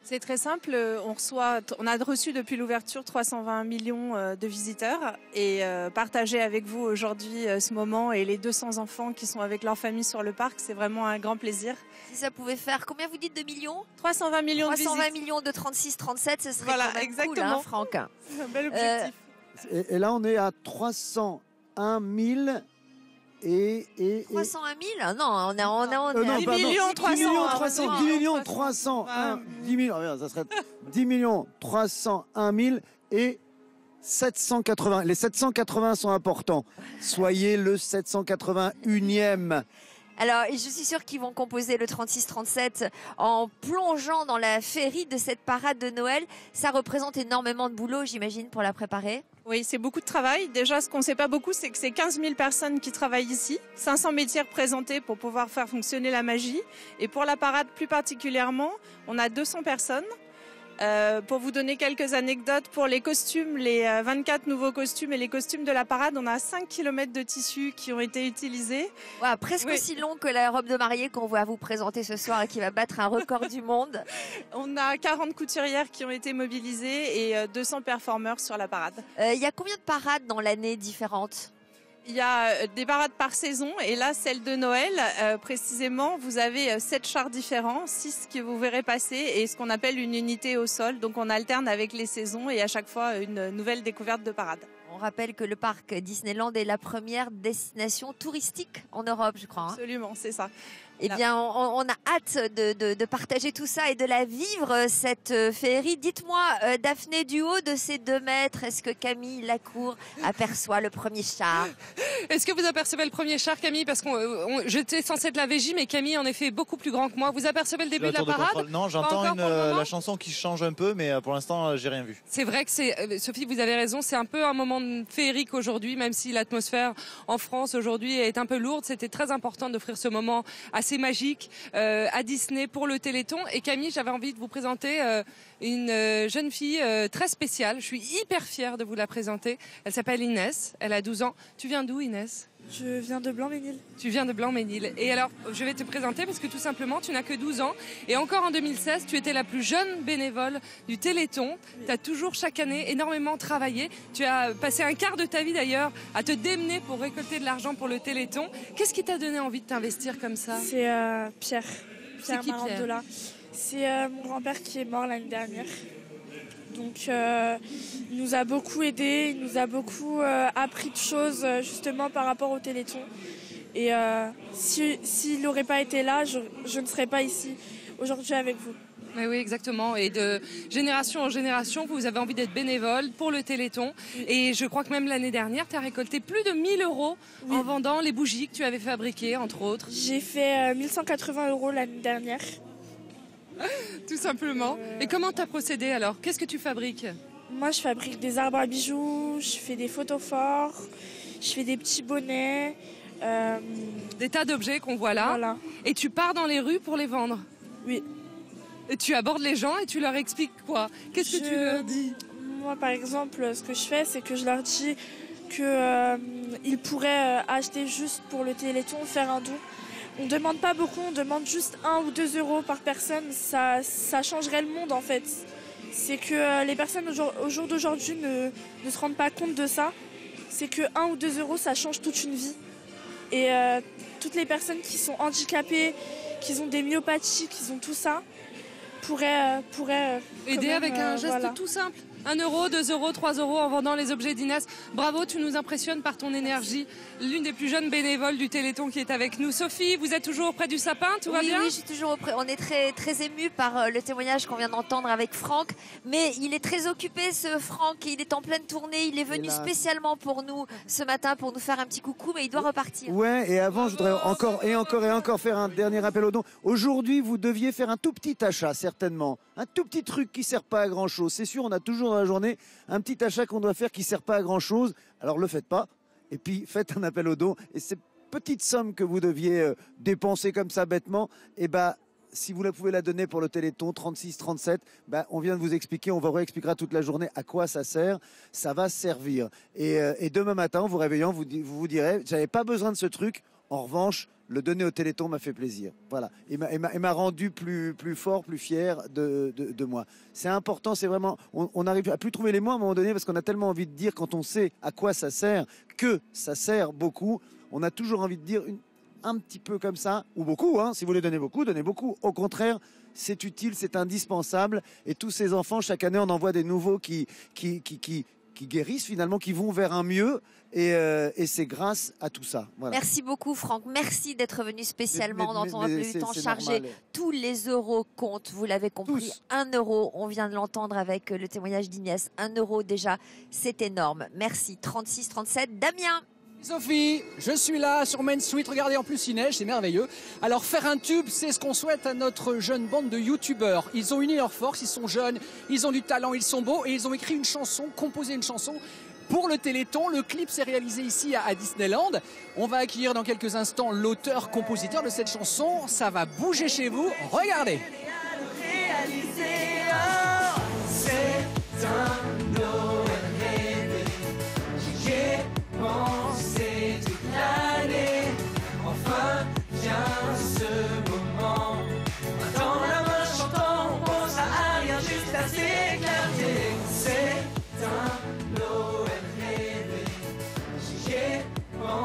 C'est très simple, on a reçu depuis l'ouverture 320 millions de visiteurs et partager avec vous aujourd'hui ce moment et les 200 enfants qui sont avec leur famille sur le parc, c'est vraiment un grand plaisir. Si ça pouvait faire, combien vous dites de millions? 320 millions de visites. 320 millions de 37, ce serait quand même exactement. Cool, hein, Franck. C'est un bel objectif. Et là, on est à 301 000 et 301 000? Non, on est 10 millions 301 000 et 780. Les 780 sont importants. Soyez le 781e. Alors, je suis sûre qu'ils vont composer le 36-37 en plongeant dans la féerie de cette parade de Noël. Ça représente énormément de boulot, j'imagine, pour la préparer. Oui, c'est beaucoup de travail. Déjà, ce qu'on ne sait pas beaucoup, c'est que c'est 15 000 personnes qui travaillent ici, 500 métiers représentés pour pouvoir faire fonctionner la magie. Et pour la parade plus particulièrement, on a 200 personnes. Pour vous donner quelques anecdotes, pour les costumes, les 24 nouveaux costumes et les costumes de la parade, on a 5 km de tissu qui ont été utilisés. Ouais, presque aussi long que la robe de mariée qu'on va vous présenter ce soir et qui va battre un record du monde. On a 40 couturières qui ont été mobilisées et 200 performeurs sur la parade. Il y a combien de parades dans l'année différentes ? Il y a des parades par saison et là, celle de Noël, précisément, vous avez 7 chars différents, 6 que vous verrez passer et ce qu'on appelle une unité au sol. Donc on alterne avec les saisons et à chaque fois une nouvelle découverte de parade. On rappelle que le parc Disneyland est la première destination touristique en Europe, je crois. Absolument, c'est ça. Eh bien, on a hâte de partager tout ça et de la vivre, cette féerie. Dites-moi, Daphné, du haut de ces 2 mètres, est-ce que Camille Lacour aperçoit le premier char? Est-ce que vous apercevez le premier char, Camille? Parce que j'étais censée être la VJ, mais Camille en effet beaucoup plus grand que moi. Vous apercevez le début de la parade? Non, j'entends la chanson qui change un peu, mais pour l'instant, j'ai rien vu. C'est vrai que Sophie, vous avez raison, c'est un peu un moment féerique aujourd'hui, même si l'atmosphère en France aujourd'hui est un peu lourde. C'était très important d'offrir ce moment assez magique à Disney pour le Téléthon. Et Camille, j'avais envie de vous présenter une jeune fille très spéciale. Je suis hyper fière de vous la présenter. Elle s'appelle Inès, elle a 12 ans. Tu viens d'où, Inès? Je viens de Blanc-Ménil. Tu viens de Blanc-Ménil. Et alors, je vais te présenter parce que tout simplement, tu n'as que 12 ans. Et encore en 2016, tu étais la plus jeune bénévole du Téléthon. Tu as toujours chaque année énormément travaillé. Tu as passé un quart de ta vie d'ailleurs à te démener pour récolter de l'argent pour le Téléthon. Qu'est-ce qui t'a donné envie de t'investir comme ça? C'est Pierre. C'est qui, Pierre? Marandola. C'est mon grand-père qui est mort l'année dernière. Donc il nous a beaucoup aidés, il nous a beaucoup appris de choses justement par rapport au Téléthon. Et s'il n'aurait pas été là, je ne serais pas ici aujourd'hui avec vous. Mais oui, exactement. Et de génération en génération, vous avez envie d'être bénévole pour le Téléthon. Et je crois que même l'année dernière, tu as récolté plus de 1 000 € en vendant les bougies que tu avais fabriquées, entre autres. J'ai fait 1 180 € l'année dernière. Tout simplement. Et comment tu as procédé alors? Qu'est-ce que tu fabriques? Moi, je fabrique des arbres à bijoux, je fais des photos forts, je fais des petits bonnets. Des tas d'objets qu'on voit là. Voilà. Et tu pars dans les rues pour les vendre? Oui. Et tu abordes les gens et tu leur expliques quoi? Qu'est-ce que tu leur dis? Moi, par exemple, ce que je fais, c'est que je leur dis qu'ils pourraient acheter juste pour le Téléthon, faire un don. On ne demande pas beaucoup, on demande juste 1 ou 2 € par personne. Ça changerait le monde en fait. C'est que les personnes au jour d'aujourd'hui ne se rendent pas compte de ça. C'est que 1 ou 2 €, ça change toute une vie. Et toutes les personnes qui sont handicapées, qui ont des myopathies, qui ont tout ça, pourraient aider même, avec un geste tout simple. 1 €, 2 €, 3 € en vendant les objets d'Inès. Bravo, tu nous impressionnes par ton énergie. L'une des plus jeunes bénévoles du Téléthon qui est avec nous. Sophie, vous êtes toujours auprès du sapin, tout va bien? Oui, je suis toujours auprès. On est très, très émus par le témoignage qu'on vient d'entendre avec Franck. Mais il est très occupé, ce Franck. Il est en pleine tournée. Il est venu spécialement pour nous ce matin pour nous faire un petit coucou, mais il doit repartir. Ouais, et avant, je voudrais encore faire un dernier appel au don. Aujourd'hui, vous deviez faire un tout petit achat, certainement. Un tout petit truc qui ne sert pas à grand-chose. C'est sûr, on a toujours dans la journée un petit achat qu'on doit faire qui ne sert pas à grand-chose. Alors, le faites pas. Et puis, faites un appel au don. Et ces petites sommes que vous deviez dépenser comme ça bêtement, eh ben, si vous pouvez la donner pour le Téléthon 36-37, ben, on vient de vous expliquer, on vous réexpliquera toute la journée à quoi ça sert. Ça va servir. Et demain matin, en vous réveillant, vous vous direz, j'avais pas besoin de ce truc. En revanche, le donner au Téléthon m'a fait plaisir. Voilà. Et m'a rendu plus fort, plus fier de moi. C'est important, c'est vraiment... On n'arrive à plus trouver les mots à un moment donné parce qu'on a tellement envie de dire, quand on sait à quoi ça sert, que ça sert beaucoup, on a toujours envie de dire un petit peu comme ça, ou beaucoup, hein. Si vous voulez donner beaucoup, donnez beaucoup. Au contraire, c'est utile, c'est indispensable. Et tous ces enfants, chaque année, on en voit des nouveaux qui guérissent finalement, qui vont vers un mieux. Et c'est grâce à tout ça. Voilà. Merci beaucoup Franck, merci d'être venu spécialement dans ton emploi du temps chargé. Normal. Tous les euros comptent, vous l'avez compris. Tous. 1 €, on vient de l'entendre avec le témoignage d'Inès. 1 € déjà, c'est énorme. Merci. 36-37, Damien. Sophie, je suis là sur Main Street, regardez, en plus il neige, c'est merveilleux. Alors faire un tube, c'est ce qu'on souhaite à notre jeune bande de youtubeurs. Ils ont uni leurs forces, ils sont jeunes, ils ont du talent, ils sont beaux et ils ont écrit une chanson, composé une chanson pour le Téléthon. Le clip s'est réalisé ici à Disneyland. On va accueillir dans quelques instants l'auteur-compositeur de cette chanson. Ça va bouger chez vous, regardez. C'est un Noël rêvé, j'y ai pensé toute l'année. Enfin vient ce moment, dans la main chantant, on pense à rien, juste à s'éclater. C'est un Noël rêvé, j'y ai pensé.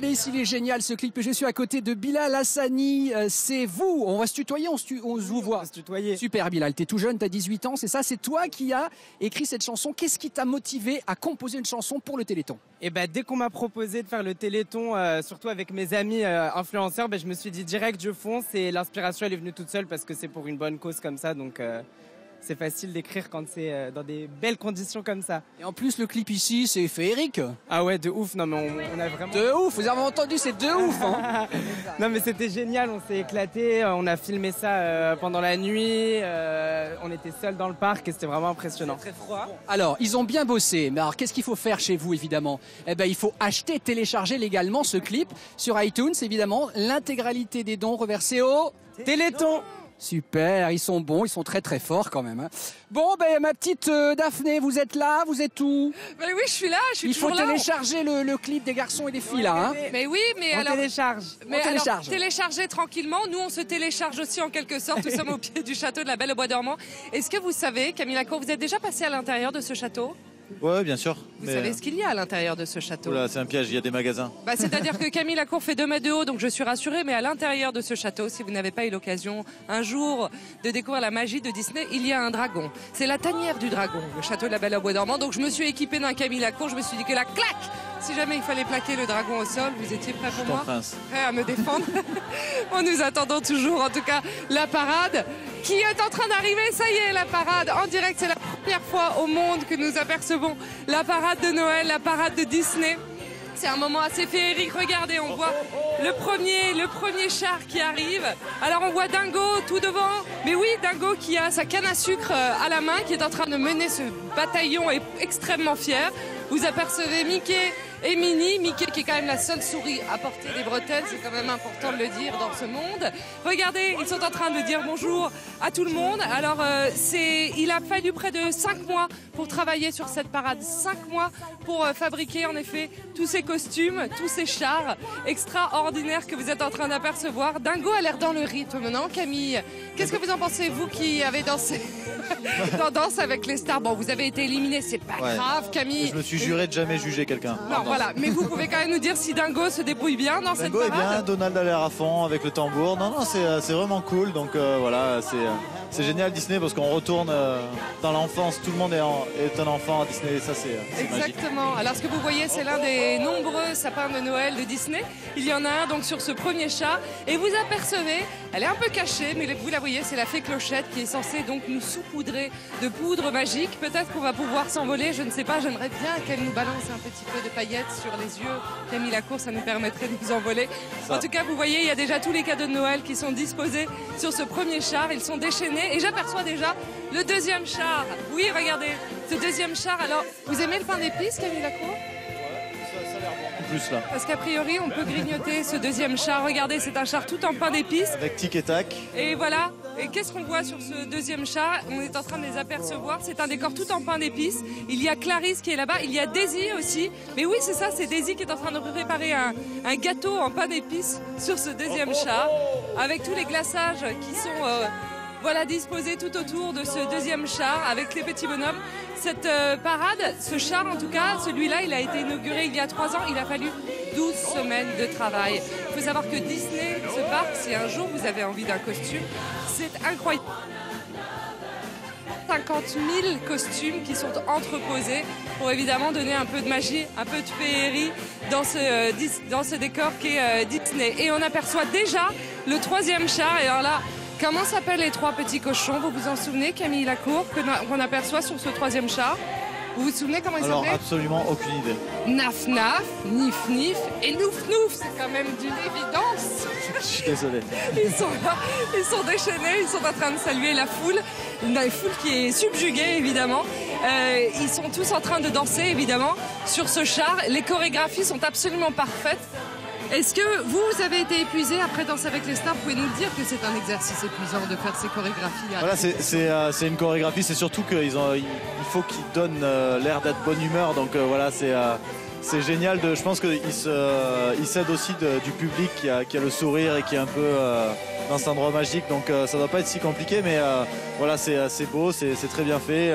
regardez ici, il est génial ce clip. Je suis à côté de Bilal Hassani. C'est vous. On va se tutoyer, on se vous voit. Se tutoyer. Super Bilal, t'es tout jeune, t'as 18 ans, c'est ça? C'est toi qui as écrit cette chanson. Qu'est-ce qui t'a motivé à composer une chanson pour le Téléthon? Et dès qu'on m'a proposé de faire le Téléthon, surtout avec mes amis influenceurs, je me suis dit direct je fonce et l'inspiration elle est venue toute seule parce que c'est pour une bonne cause comme ça. Donc c'est facile d'écrire quand c'est dans des belles conditions comme ça. Et en plus, le clip ici, c'est féerique. Ah ouais, de ouf. Non, mais on a vraiment... De ouf, vous avez entendu, c'est de ouf. Hein. Non, mais c'était génial, on s'est éclaté. On a filmé ça pendant la nuit. On était seuls dans le parc et c'était vraiment impressionnant. Très froid. Alors, ils ont bien bossé. Mais alors, qu'est-ce qu'il faut faire chez vous, évidemment? Il faut acheter, télécharger légalement ce clip sur iTunes, évidemment. L'intégralité des dons reversés au Téléthon. Super, ils sont bons, ils sont très très forts quand même. Hein. Bon, ma petite Daphné, vous êtes là, vous êtes où? Oui, je suis là, je suis toujours là. Il faut télécharger le clip des garçons et des filles là. Hein. Mais oui, mais on alors... télécharge. Mais alors, téléchargez tranquillement. Nous, on se télécharge aussi en quelque sorte. Nous sommes au pied du château de la Belle au Bois dormant. Est-ce que vous savez, Camille Lacour, vous êtes déjà passé à l'intérieur de ce château? Ouais, bien sûr. Vous savez ce qu'il y a à l'intérieur de ce château? Oula, c'est un piège, il y a des magasins. C'est-à-dire que Camille Lacour fait 2 mètres de haut, donc je suis rassurée, mais à l'intérieur de ce château, si vous n'avez pas eu l'occasion un jour de découvrir la magie de Disney, il y a un dragon. C'est la tanière du dragon, le château de la Belle au Bois dormant. Donc je me suis équipée d'un Camille Lacour, je me suis dit que la claque, si jamais il fallait plaquer le dragon au sol, vous étiez prêts pour moi? Prêts à me défendre? On nous attendons toujours, en tout cas, la parade qui est en train d'arriver. Ça y est, la parade en direct. C'est la première fois au monde que nous apercevons la parade de Noël, la parade de Disney. C'est un moment assez féerique. Regardez, on voit le premier char qui arrive. Alors on voit Dingo tout devant. Mais oui, Dingo qui a sa canne à sucre à la main, qui est en train de mener ce bataillon et extrêmement fier. Vous apercevez Mickey et Minnie. Mickey qui est quand même la seule souris à porter des bretelles, c'est quand même important de le dire dans ce monde. Regardez, ils sont en train de dire bonjour à tout le monde. Alors il a fallu près de 5 mois pour travailler sur cette parade. 5 mois pour fabriquer en effet tous ces costumes, tous ces chars extraordinaires que vous êtes en train d'apercevoir. Dingo a l'air dans le rythme maintenant. Camille, qu'est-ce que vous en pensez, vous qui avez dansé dans Danse avec les stars? Bon, vous avez été éliminé, c'est pas grave, Camille. Je me suis juré de jamais juger quelqu'un. Non, voilà, mais vous pouvez quand même nous dire si Dingo se débrouille bien dans cette parade. Dingo est bien, Donald a l'air à fond avec le tambour. Non, c'est vraiment cool. Donc voilà, c'est génial Disney parce qu'on retourne dans l'enfance. Tout le monde est un enfant à Disney et ça c'est exactement. Magique. Alors ce que vous voyez, c'est l'un des nombreux sapins de Noël de Disney. Il y en a un donc sur ce premier char et vous apercevez, elle est un peu cachée, mais vous la voyez, c'est la fée Clochette qui est censée donc nous saupoudrer de poudre magique. Peut-être qu'on va pouvoir s'envoler, je ne sais pas. J'aimerais bien qu'elle nous balance un petit peu de paillettes sur les yeux. Camille Lacour, ça nous permettrait de nous envoler. En tout cas, vous voyez, il y a déjà tous les cadeaux de Noël qui sont disposés sur ce premier char. Ils sont déchaînés et j'aperçois déjà le deuxième char. Oui, regardez, ce deuxième char. Alors, vous aimez le pain d'épices, Camille Lacour? Plus là. Parce qu'a priori, on peut grignoter ce deuxième char. Regardez, c'est un char tout en pain d'épices. Avec tic et tac. Et voilà. Et qu'est-ce qu'on voit sur ce deuxième char? On est en train de les apercevoir. C'est un décor tout en pain d'épices. Il y a Clarisse qui est là-bas. Il y a Daisy aussi. Mais oui, c'est ça, c'est Daisy qui est en train de préparer un gâteau en pain d'épices sur ce deuxième char. Avec tous les glaçages qui sont disposés tout autour de ce deuxième char avec les petits bonhommes. Cette parade, ce char en tout cas, celui-là, il a été inauguré il y a 3 ans. Il a fallu 12 semaines de travail. Il faut savoir que Disney, ce parc, si un jour vous avez envie d'un costume, c'est incroyable. 50 000 costumes qui sont entreposés pour évidemment donner un peu de magie, un peu de féerie dans ce décor qui est Disney. Et on aperçoit déjà le 3e char. Et alors là, comment s'appellent les 3 petits cochons? Vous vous en souvenez, Camille Lacour, qu'on aperçoit sur ce 3e char? Vous vous souvenez comment ils s'appelaient? Alors absolument aucune idée. Naf Naf, Nif Nif et Nouf Nouf, c'est quand même d'une évidence. Je suis désolé. Ils sont là, ils sont déchaînés, ils sont en train de saluer la foule. Une foule qui est subjuguée évidemment. Ils sont tous en train de danser évidemment sur ce char. Les chorégraphies sont absolument parfaites. Est-ce que vous avez été épuisé après Danse avec les stars? Vous pouvez nous dire que c'est un exercice épuisant de faire ces chorégraphies? Voilà, c'est une chorégraphie, c'est surtout qu'il faut qu'ils donnent l'air d'être bonne humeur. Donc voilà, c'est génial. Je pense qu'il s'aide aussi du public qui a le sourire et qui est un peu dans cet endroit magique. Donc ça ne doit pas être si compliqué, mais voilà, c'est beau, c'est très bien fait.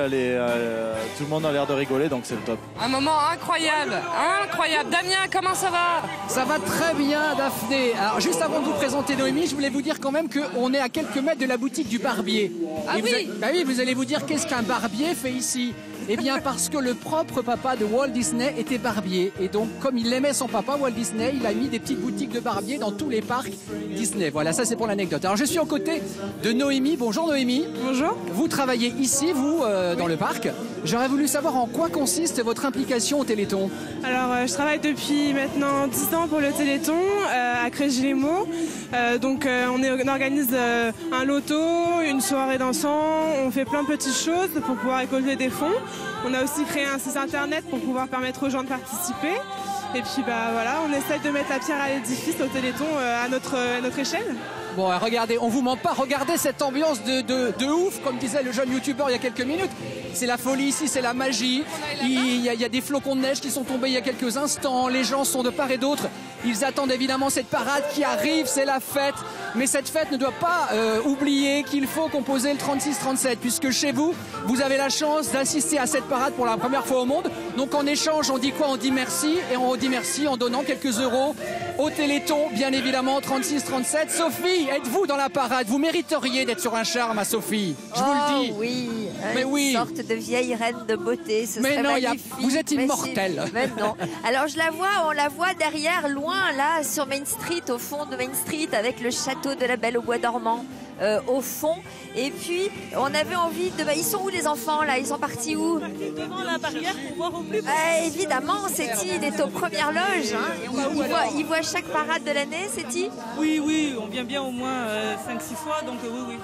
Tout le monde a l'air de rigoler, donc c'est le top. Un moment incroyable, incroyable. Damien, comment ça va? Ça va très bien, Daphné. Alors, juste avant de vous présenter Noémie, je voulais vous dire quand même qu'on est à quelques mètres de la boutique du barbier. Ah oui. Vous allez vous dire qu'est-ce qu'un barbier fait ici? Eh bien, parce que le propre papa de Walt Disney était barbier. Et donc, comme il aimait son papa, Walt Disney, il a mis des petites boutiques de barbier dans tous les parcs Disney. Voilà, ça c'est pour l'anecdote. Alors, je suis aux côtés de Noémie. Bonjour Noémie. Bonjour. Vous travaillez ici, vous, dans le parc. J'aurais voulu savoir en quoi consiste votre implication au Téléthon. Alors, je travaille depuis maintenant 10 ans pour le Téléthon à Crèche-les-Maux. On organise un loto, une soirée dansant, on fait plein de petites choses pour pouvoir récolter des fonds. On a aussi créé un site internet pour pouvoir permettre aux gens de participer. Et puis voilà, on essaie de mettre la pierre à l'édifice au Téléthon à notre échelle. Bon, regardez, on vous ment pas, regardez cette ambiance de ouf, comme disait le jeune youtubeur il y a quelques minutes. C'est la folie ici, c'est la magie. Il y a des flocons de neige qui sont tombés il y a quelques instants. Les gens sont de part et d'autre. Ils attendent évidemment cette parade qui arrive, c'est la fête. Mais cette fête ne doit pas oublier qu'il faut composer le 36-37, puisque chez vous, vous avez la chance d'assister à cette parade pour la première fois au monde. Donc en échange, on dit quoi? On dit merci, et on dit merci en donnant quelques euros au Téléthon, bien évidemment, 36-37. Sophie, êtes-vous dans la parade? Vous mériteriez d'être sur un charme, à Sophie. Je vous le dis. Oui, mais une oui. sorte de vieille reine de beauté. Ce mais serait non, magnifique. Vous êtes immortelle. Mais non. Alors on la voit derrière, loin, là, sur Main Street, au fond de Main Street, avec le château de la Belle au Bois dormant. Au fond, et puis on avait envie de... ils sont où les enfants là? Ils sont partis où? Devant la barrière pour voir au plus près. Évidemment, Séti, il est aux premières loges, hein. Il voit chaque parade de l'année, Séti? Oui, on vient bien au moins 5-6 fois, donc oui.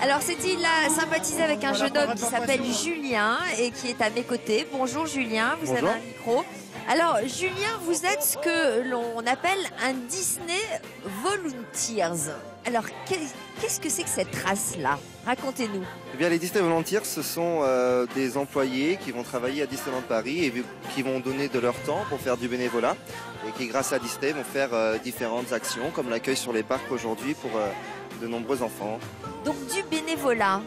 Alors Séti, il a sympathisé avec un jeune homme qui s'appelle Julien et qui est à mes côtés. Bonjour Julien, vous avez un micro. Alors Julien, vous êtes ce que l'on appelle un Disney Volunteers. Alors qu'est-ce que c'est que cette race-là? Racontez-nous. Eh bien, les Disney Volunteers, ce sont des employés qui vont travailler à Disneyland Paris et qui vont donner de leur temps pour faire du bénévolat et qui, grâce à Disney, vont faire différentes actions comme l'accueil sur les parcs aujourd'hui pour de nombreux enfants. Donc du bénévolat,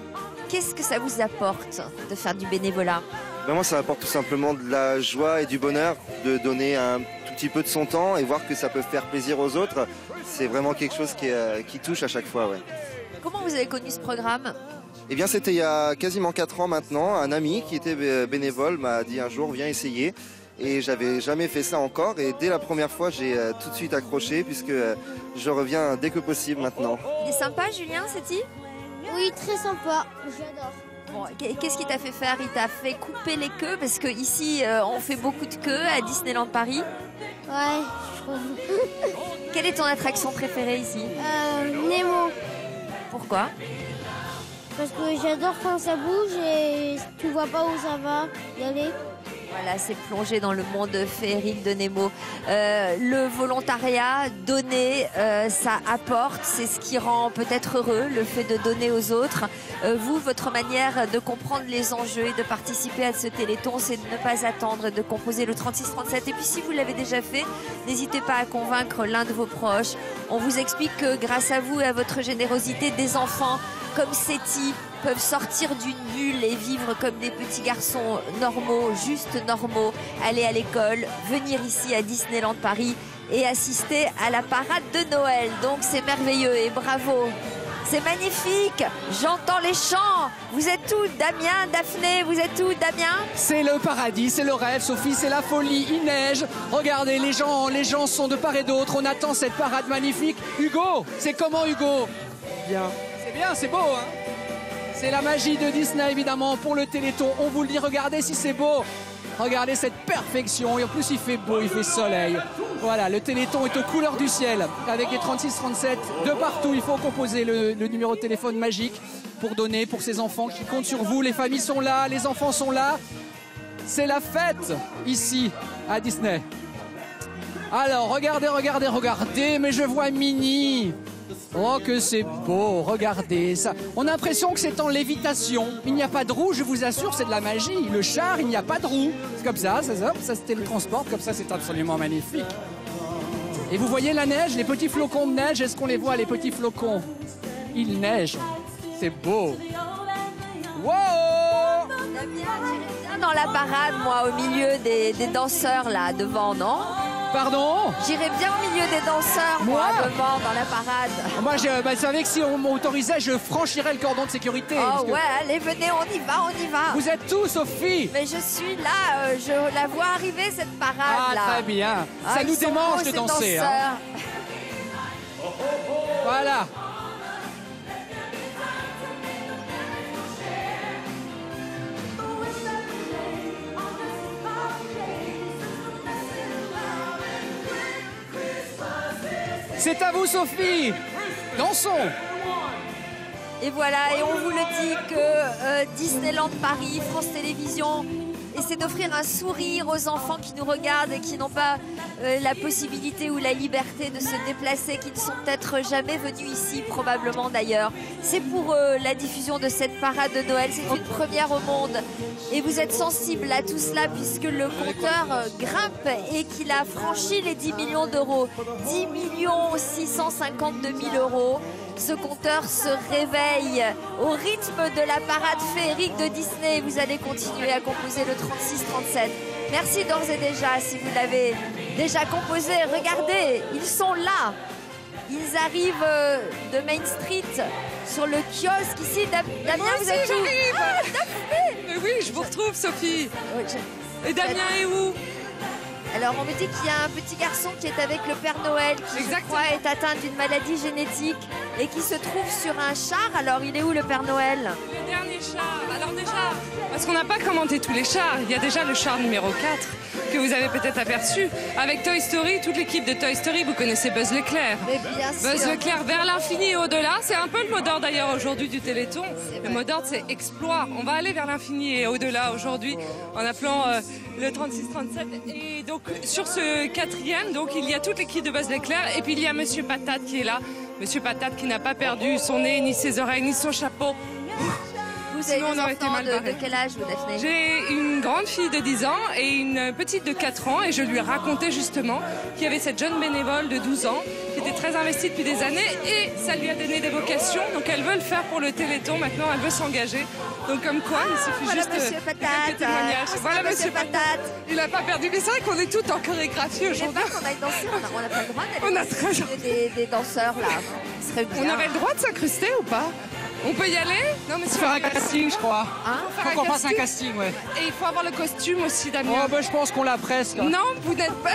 qu'est-ce que ça vous apporte de faire du bénévolat? Moi, ça apporte tout simplement de la joie et du bonheur de donner un tout petit peu de son temps et voir que ça peut faire plaisir aux autres. C'est vraiment quelque chose qui touche à chaque fois. Ouais. Comment vous avez connu ce programme? Eh bien, c'était il y a quasiment 4 ans maintenant. Un ami qui était bénévole m'a dit un jour, viens essayer. Et j'avais jamais fait ça encore. Et dès la première fois, j'ai tout de suite accroché puisque je reviens dès que possible maintenant. Il est sympa, Julien, c'est-il? Oui, très sympa. J'adore. Bon, qu'est-ce qui t'a fait faire? Il t'a fait couper les queues? Parce qu'ici, on fait beaucoup de queues à Disneyland Paris. Ouais, je trouve. Quelle est ton attraction préférée ici? Nemo. Pourquoi? Parce que j'adore quand ça bouge et tu vois pas où ça va y aller. Voilà, c'est plongé dans le monde féerique de Nemo. Le volontariat, donner, ça apporte, c'est ce qui rend peut-être heureux, le fait de donner aux autres. Vous, votre manière de comprendre les enjeux et de participer à ce Téléthon, c'est de ne pas attendre, de composer le 36-37. Et puis si vous l'avez déjà fait, n'hésitez pas à convaincre l'un de vos proches. On vous explique que grâce à vous et à votre générosité, des enfants comme Séti peuvent sortir d'une bulle et vivre comme des petits garçons normaux, juste normaux, aller à l'école, venir ici à Disneyland Paris et assister à la parade de Noël. Donc c'est merveilleux et bravo. C'est magnifique. J'entends les chants. Vous êtes où, Damien, Daphné? Vous êtes où, Damien? C'est le paradis, c'est le rêve, Sophie, c'est la folie. Il neige. Regardez, les gens sont de part et d'autre. On attend cette parade magnifique. Hugo, c'est comment, Hugo? Bien. C'est bien, c'est beau, hein? C'est la magie de Disney, évidemment, pour le Téléthon. On vous le dit, regardez si c'est beau. Regardez cette perfection. Et en plus, il fait beau, il fait soleil. Voilà, le Téléthon est aux couleurs du ciel. Avec les 36-37 de partout. Il faut composer le numéro de téléphone magique pour donner pour ces enfants qui comptent sur vous. Les familles sont là, les enfants sont là. C'est la fête ici, à Disney. Alors, regardez, mais je vois Minnie. Oh, que c'est beau, regardez ça. On a l'impression que c'est en lévitation. Il n'y a pas de roue, je vous assure, c'est de la magie. Le char, il n'y a pas de roue. C'est comme ça se télétransporte, comme ça, c'est absolument magnifique. Et vous voyez la neige, les petits flocons de neige, est-ce qu'on les voit, les petits flocons? Il neige, c'est beau. Wow! J'irais bien dans la parade, moi, au milieu des danseurs, là, devant, non? Pardon? J'irais bien au milieu des danseurs, moi, devant, dans la parade. Moi, vous savez que si on m'autorisait, je franchirais le cordon de sécurité. Oh ouais, allez, venez, on y va. Vous êtes tous, Sophie? Mais je suis là, je la vois arriver, cette parade, là. Ah, très bien. Ça nous démange de danser. Hein. Voilà. C'est à vous, Sophie. Dansons. Et voilà, et on vous le dit que Disneyland Paris, France Télévisions, essaie d'offrir un sourire aux enfants qui nous regardent et qui n'ont pas la possibilité ou la liberté de se déplacer, qui ne sont peut-être jamais venus ici, probablement d'ailleurs. C'est pour eux la diffusion de cette parade de Noël. C'est une première au monde. Et vous êtes sensibles à tout cela puisque le compteur grimpe et qu'il a franchi les 10 millions d'euros. 10 652 000 euros. Ce compteur se réveille au rythme de la parade féerique de Disney. Vous allez continuer à composer le 36-37. Merci d'ores et déjà si vous l'avez déjà composé. Regardez, ils sont là. Ils arrivent de Main Street sur le kiosque ici. Damien, vous êtes où? Mais oui, je vous retrouve, Sophie. Et Damien est où? Alors on me dit qu'il y a un petit garçon qui est avec le Père Noël qui je crois est atteint d'une maladie génétique et qui se trouve sur un char. Alors il est où le Père Noël? Le dernier char. Alors déjà, parce qu'on n'a pas commenté tous les chars, il y a déjà le char numéro 4 que vous avez peut-être aperçu. Avec Toy Story, toute l'équipe de Toy Story, vous connaissez Buzz l'éclair. Mais bien sûr. Buzz l'éclair vers l'infini et au-delà. C'est un peu le mot d'ordre d'ailleurs aujourd'hui du Téléthon. Le mot d'ordre c'est exploit. On va aller vers l'infini et au-delà aujourd'hui en appelant le 36-37. Et donc sur ce quatrième, donc il y a toute l'équipe de Buzz l'éclair et puis il y a Monsieur Patate qui est là. Monsieur Patate qui n'a pas perdu son nez, ni ses oreilles, ni son chapeau. Vous avez des enfants de quel âge, vous, Daphné? J'ai une grande fille de 10 ans et une petite de 4 ans. Et je lui ai raconté justement qu'il y avait cette jeune bénévole de 12 ans qui était très investie depuis des années. Et ça lui a donné des vocations. Donc elle veut le faire pour le Téléthon. Maintenant, elle veut s'engager. Donc comme quoi, il suffit voilà juste Monsieur Patate. témoignages. Voilà Monsieur Patate. Il n'a pas perdu. Mais c'est vrai qu'on est toutes en chorégraphie aujourd'hui. On a dansé. On n'a pas le droit d'aller des danseurs là. Ce serait bien. On avait le droit de s'incruster ou pas? On peut y aller? Non, mais faut faire un casting, je crois. Hein? Faut qu'on fasse un casting, ouais. Et il faut avoir le costume aussi, Damien. Oh, bah, je pense qu'on l'a presque. Non, vous n'êtes pas.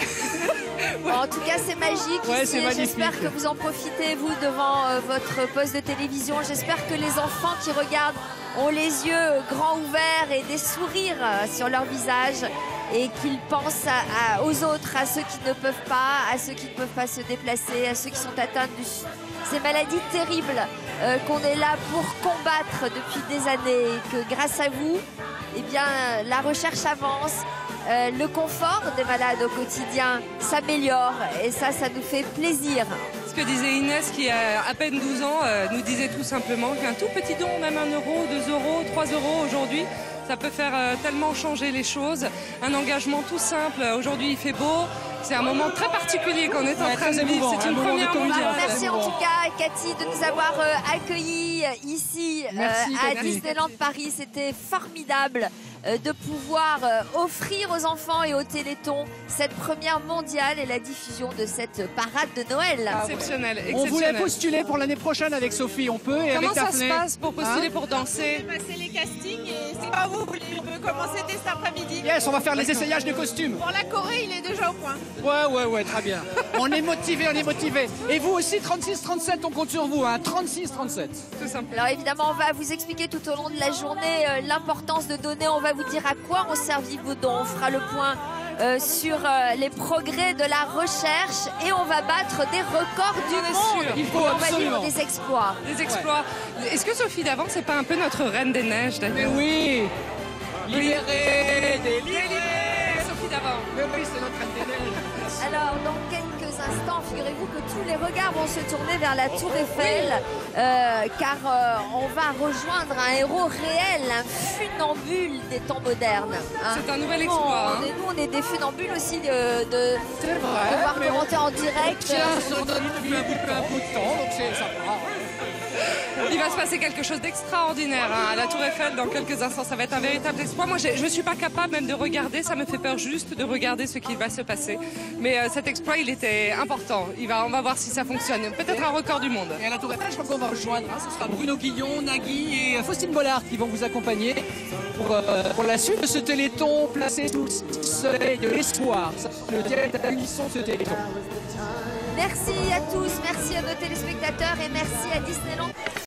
Ouais. En tout cas, c'est magique ici. J'espère que vous en profitez, vous, devant votre poste de télévision. J'espère que les enfants qui regardent ont les yeux grands ouverts et des sourires sur leur visage et qu'ils pensent aux autres, à ceux qui ne peuvent pas, à ceux qui ne peuvent pas se déplacer, à ceux qui sont atteints de ces maladies terribles qu'on est là pour combattre depuis des années et que grâce à vous, eh bien, la recherche avance, le confort des malades au quotidien s'améliore et ça nous fait plaisir. Ce que disait Inès qui a à peine 12 ans nous disait tout simplement qu'un tout petit don, même 1 euro, 2 euros, 3 euros aujourd'hui, ça peut faire tellement changer les choses. Un engagement tout simple. Aujourd'hui, il fait beau. C'est un moment très particulier qu'on est en train de vivre. C'est une première mondiale. Merci en tout cas, Cathy, de nous avoir accueillis ici à Disneyland Paris. C'était formidable de pouvoir offrir aux enfants et au Téléthon cette première mondiale et la diffusion de cette parade de Noël. Exceptionnel, exceptionnel. On voulait postuler pour l'année prochaine avec Sophie, on peut? Et comment avec ça se passe pour postuler pour danser? C'est les castings et c'est pas vous voulez. On peut commencer dès cet après-midi. Yes, on va faire les essayages de costumes. Pour la Corée, il est déjà au point. Ouais, très bien. On est motivés, Et vous aussi, 36-37, on compte sur vous, hein, 36-37. Tout simple. Alors évidemment, on va vous expliquer tout au long de la journée l'importance de donner. On va vous dire à quoi ont servi vos dons. On fera le point sur les progrès de la recherche et on va battre des records du monde. Il faut on va absolument. vivre des exploits. Des exploits. Ouais. Est-ce que Sophie d'avant, c'est pas un peu notre reine des neiges, d'ailleurs? Mais oui. Libérée, délivrée. Sophie d'avant. Mais oui, c'est notre reine des neiges. Alors, dans quelques instants, figurez-vous que tous les regards vont se tourner vers la Tour Eiffel, car on va rejoindre un héros réel, un funambule des temps modernes. Hein. C'est un nouvel exploit. Nous, on est des funambules aussi de pouvoir commenter en direct. Sur notre depuis un bout de temps, donc c'est sympa. Il va se passer quelque chose d'extraordinaire à la Tour Eiffel dans quelques instants. Ça va être un véritable exploit. Moi, je ne suis pas capable même de regarder. Ça me fait peur juste de regarder ce qui va se passer. Mais cet exploit, il était important. On va voir si ça fonctionne. Peut-être un record du monde. Et à la Tour Eiffel, je crois qu'on va rejoindre. Ce sera Bruno Guillon, Nagui et Faustine Bollard qui vont vous accompagner pour la suite de ce téléthon placé sous le soleil de l'espoir. Le direct à l'unisson de ce téléthon. Merci à tous, merci à nos téléspectateurs et merci à Disneyland.